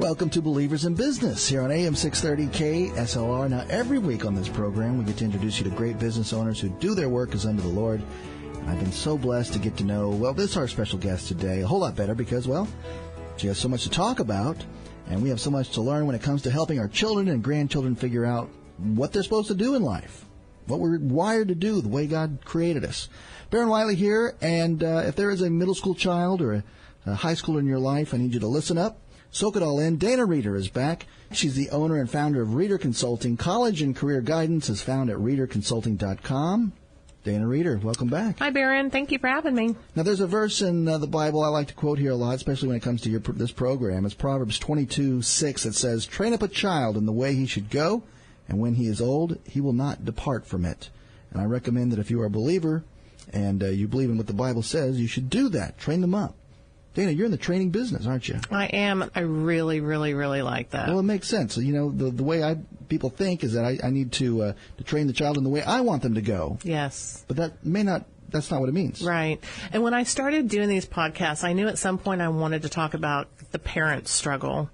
Welcome to Believers in Business here on AM 630 KSLR. Now, every week on this program, we get to introduce you to great business owners who do their work as unto the Lord. And I've been so blessed to get to know, this is our special guest today, a whole lot better because, she has so much to talk about, and we have so much to learn when it comes to helping our children and grandchildren figure out what they're supposed to do in life, what we're wired to do, the way God created us. Baron Wiley here, and if there is a middle school child or a high schooler in your life, I need you to listen up. Soak it all in. Dana Reeder is back. She's the owner and founder of Reeder Consulting. College and career guidance is found at reederconsulting.com. Dana Reeder, welcome back. Hi, Baron. Thank you for having me. Now, there's a verse in the Bible I like to quote here a lot, especially when it comes to this program. It's Proverbs 22:6. That says, "Train up a child in the way he should go, and when he is old, he will not depart from it." And I recommend that if you are a believer and you believe in what the Bible says, you should do that. Train them up. Dana, you're in the training business, aren't you? I am. I really, really, really like that. Well, it makes sense. You know, the way people think is that I need to train the child in the way I want them to go. Yes. But that's not what it means. Right. And when I started doing these podcasts, I knew at some point I wanted to talk about the parent struggle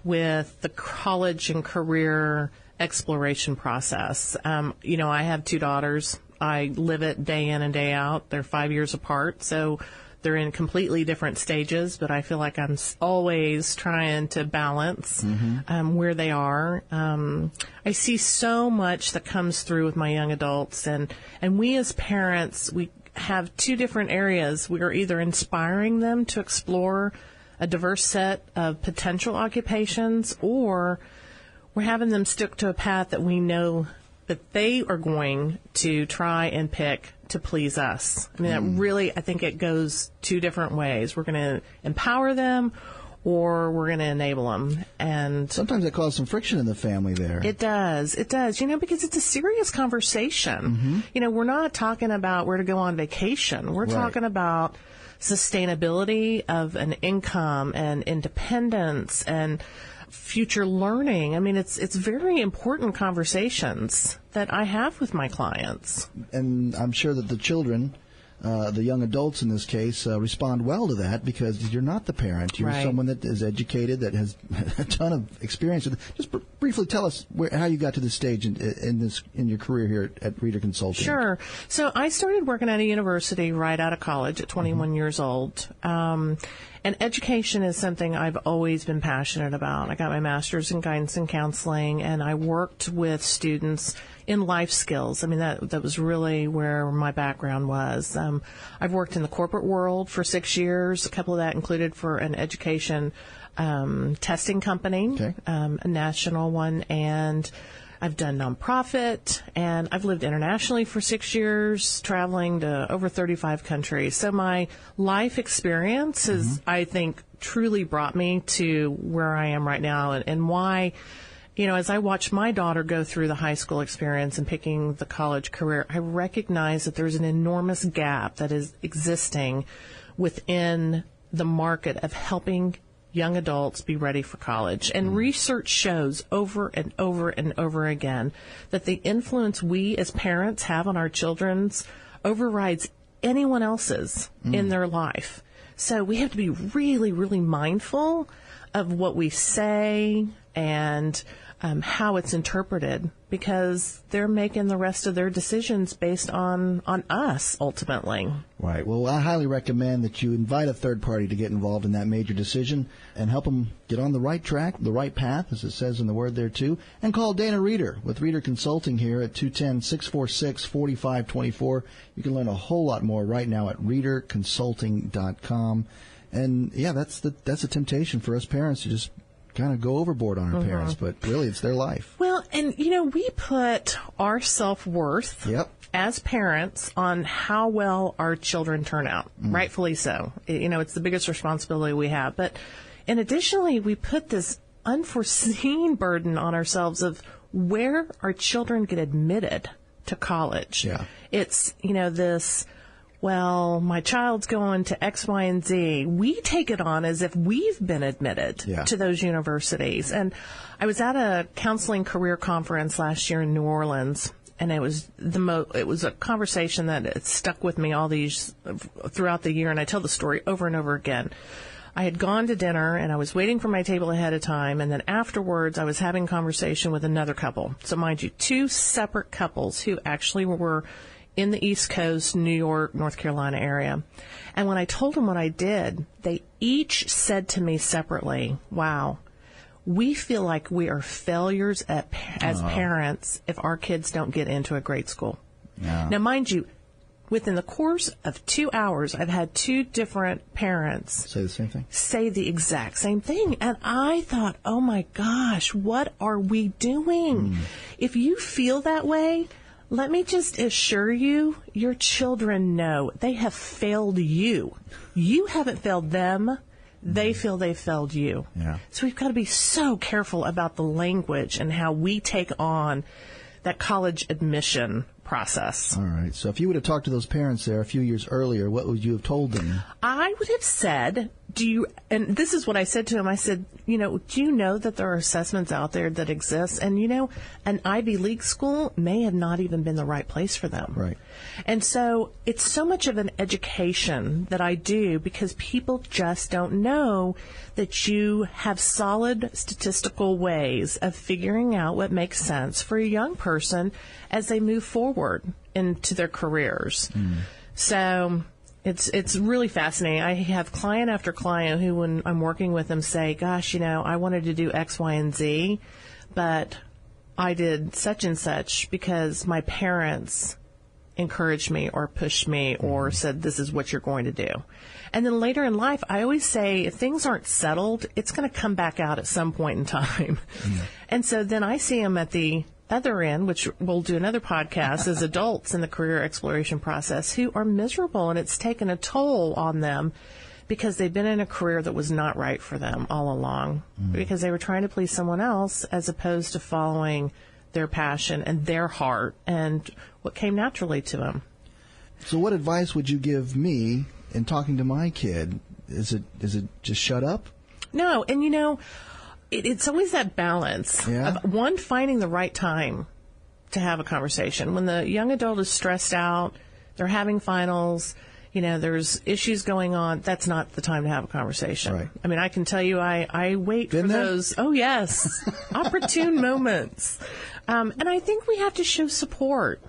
with the college and career exploration process. I have two daughters. I live it day in and day out. They're 5 years apart, so they're in completely different stages, but I feel like I'm always trying to balance where they are. I see so much that comes through with my young adults, and we as parents, we have two different areas. We are either inspiring them to explore a diverse set of potential occupations, or we're having them stick to a path that we know that they are going to try and pick to please us. I mean, that really, I think it goes two different ways. We're going to empower them, or we're going to enable them. And sometimes it causes some friction in the family there. It does. It does. Because it's a serious conversation. We're not talking about where to go on vacation. We're talking about sustainability of an income and independence and future learning. I mean, it's very important conversations that I have with my clients. And I'm sure that the children, the young adults in this case, respond well to that because you're not the parent. You're someone that is educated, that has a ton of experience. Just briefly tell us how you got to this stage in your career here at Reeder Consulting. Sure. So I started working at a university right out of college at 21 years old. And education is something I've always been passionate about. I got my master's in guidance and counseling, and I worked with students in life skills. I mean, that was really where my background was. I've worked in the corporate world for 6 years. A couple of that included for an education testing company, a national one, and I've done nonprofit, and I've lived internationally for 6 years, traveling to over 35 countries. So my life experience has, I think, truly brought me to where I am right now, and why, as I watch my daughter go through the high school experience and picking the college career, I recognize that there's an enormous gap that is existing within the market of helping young adults be ready for college. And research shows over and over and over again that the influence we as parents have on our children's overrides anyone else's in their life. So we have to be really, really mindful of what we say and how it's interpreted, because they're making the rest of their decisions based on us, ultimately. Right. Well, I highly recommend that you invite a third party to get involved in that major decision and help them get on the right track, the right path, as it says in the word there, too. And call Dana Reeder with Reeder Consulting here at 210-646-4524. You can learn a whole lot more right now at reederconsulting.com. And, that's the temptation for us parents to just kind of go overboard on our parents, but really it's their life. Well, and we put our self-worth as parents on how well our children turn out, rightfully so. It's the biggest responsibility we have. But additionally, we put this unforeseen burden on ourselves of where our children get admitted to college. Yeah. It's, this, well, my child's going to X, Y, and Z. We take it on as if we've been admitted to those universities. And I was at a counseling career conference last year in New Orleans, and it was a conversation that stuck with me all these throughout the year, and I tell the story over and over again. I had gone to dinner and I was waiting for my table ahead of time, and then afterwards I was having conversation with another couple. So mind you, 2 separate couples who actually were in the East Coast, New York, North Carolina area. And when I told them what I did, they each said to me separately, wow, we feel like we are failures as parents if our kids don't get into a great school. Yeah. Now, mind you, within the course of 2 hours, I've had 2 different parents Say the same thing? say the exact same thing. And I thought, oh my gosh, what are we doing? If you feel that way, let me just assure you, your children know they have failed you. You haven't failed them. They feel they failed you. Yeah. So we've got to be so careful about the language and how we take on that college admission process. All right. So if you would have talked to those parents there a few years earlier, what would you have told them? I would have said, and this is what I said to him, I said, do you know that there are assessments out there that exist? And, an Ivy League school may have not even been the right place for them. Right. And so it's so much of an education that I do because people just don't know that you have solid statistical ways of figuring out what makes sense for a young person as they move forward into their careers. So it's really fascinating. I have client after client who, when I'm working with them, say, gosh, I wanted to do X, Y, and Z, but I did such and such because my parents encouraged me or pushed me or said, this is what you're going to do. And then later in life, I always say, if things aren't settled, it's going to come back out at some point in time. And so then I see them at the other end, which we'll do another podcast, as adults in the career exploration process who are miserable, and it's taken a toll on them because they've been in a career that was not right for them all along because they were trying to please someone else as opposed to following their passion and their heart and what came naturally to them. So what advice would you give me in talking to my kid? Is it just shut up? No, and it's always that balance of one, finding the right time to have a conversation. When the young adult is stressed out, they're having finals, there's issues going on, that's not the time to have a conversation. Right. I mean, I can tell you I wait for those, oh yes, opportune moments. And I think we have to show support.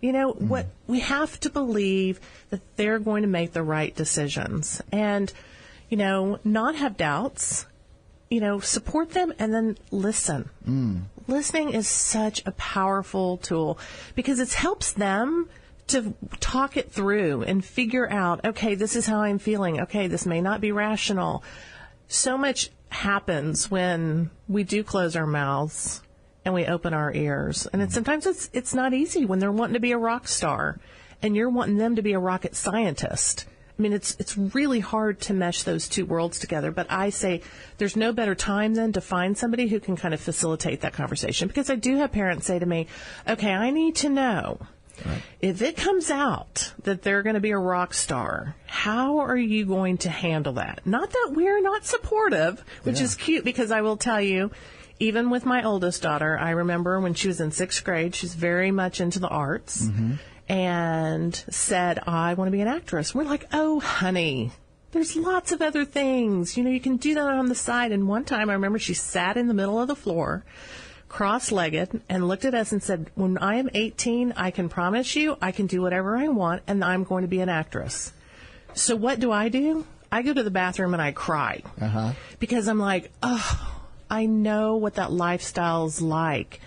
What we have to believe that they're going to make the right decisions and, not have doubts. Support them and then listen. Listening is such a powerful tool because it helps them to talk it through and figure out, okay, this is how I'm feeling. Okay, this may not be rational. So much happens when we do close our mouths and we open our ears. And sometimes it's not easy when they're wanting to be a rock star and you're wanting them to be a rocket scientist. I mean, it's really hard to mesh those two worlds together, but I say there's no better time than to find somebody who can kind of facilitate that conversation, because I do have parents say to me, okay, I need to know if it comes out that they're going to be a rock star, how are you going to handle that? Not that we're not supportive, which is cute, because I will tell you, even with my oldest daughter, I remember when she was in 6th grade, she's very much into the arts. And said, I want to be an actress. We're like, oh, honey, there's lots of other things. You can do that on the side. And one time I remember she sat in the middle of the floor, cross-legged, and looked at us and said, when I am 18, I can promise you I can do whatever I want, and I'm going to be an actress. So what do? I go to the bathroom and I cry. Because I'm like, oh, I know what that lifestyle's like.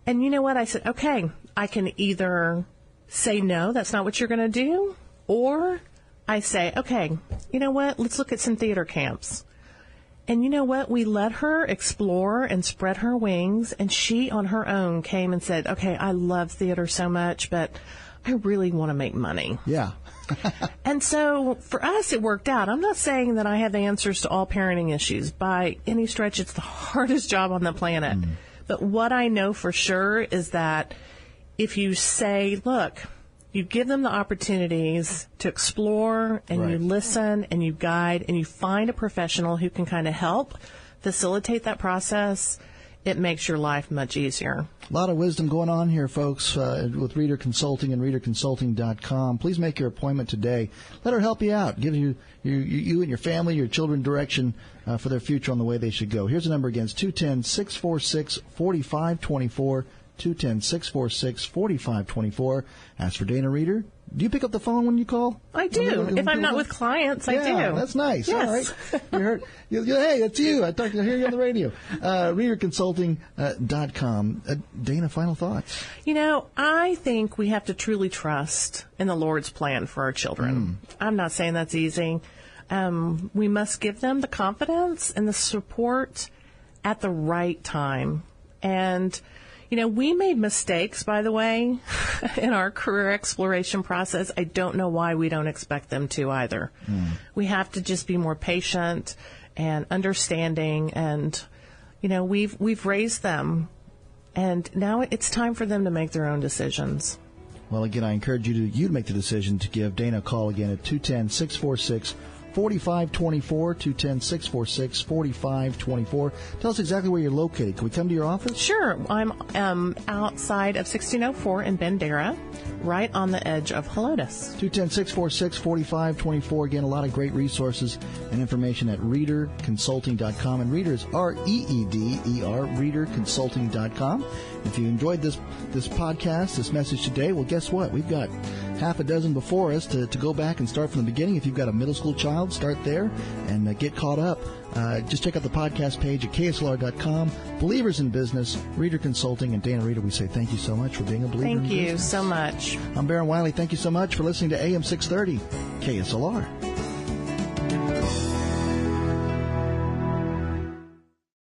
And you know what? I said, okay, I can either say, no, that's not what you're going to do. Or I say, okay, you know what? Let's look at some theater camps. And you know what? We let her explore and spread her wings. And she on her own came and said, okay, I love theater so much, but I really want to make money. Yeah. And so for us, it worked out. I'm not saying that I have answers to all parenting issues. By any stretch, it's the hardest job on the planet. But what I know for sure is that if you say, look, you give them the opportunities to explore and you listen and you guide and you find a professional who can kind of help facilitate that process, it makes your life much easier. A lot of wisdom going on here, folks, with Reader Consulting and ReaderConsulting.com. Please make your appointment today. Let her help you out. Give you and your family, your children direction for their future on the way they should go. Here's the number again. It's 210-646-4524. 210-646-4524. Ask for Dana Reader. Do you pick up the phone when you call? I do. If I'm not with clients, I do. Yeah, that's nice. Yes. All right. Hey, that's you. I hear you on the radio. ReaderConsulting.com. Dana, final thoughts? I think we have to truly trust in the Lord's plan for our children. I'm not saying that's easy. We must give them the confidence and the support at the right time. And we made mistakes, by the way, in our career exploration process. I don't know why we don't expect them to either. We have to just be more patient and understanding, and we've raised them, and now it's time for them to make their own decisions. Well, again, I encourage you to make the decision to give Dana a call again at 210-646-4524, 210-646-4524. Tell us exactly where you're located. Can we come to your office? Sure. I'm outside of 1604 in Bandera, right on the edge of Helotes. 210-646-4524. Again, a lot of great resources and information at ReaderConsulting.com. And Reader is R-E-E-D-E-R, ReaderConsulting.com. If you enjoyed this podcast, this message today, well, guess what? We've got half a dozen before us to go back and start from the beginning. If you've got a middle school child, start there and get caught up. Just check out the podcast page at KSLR.com. Believers in Business, Reader Consulting, and Dana Reader, we say thank you so much for being a believer in business. Thank you so much. I'm Baron Wiley. Thank you so much for listening to AM 630 KSLR.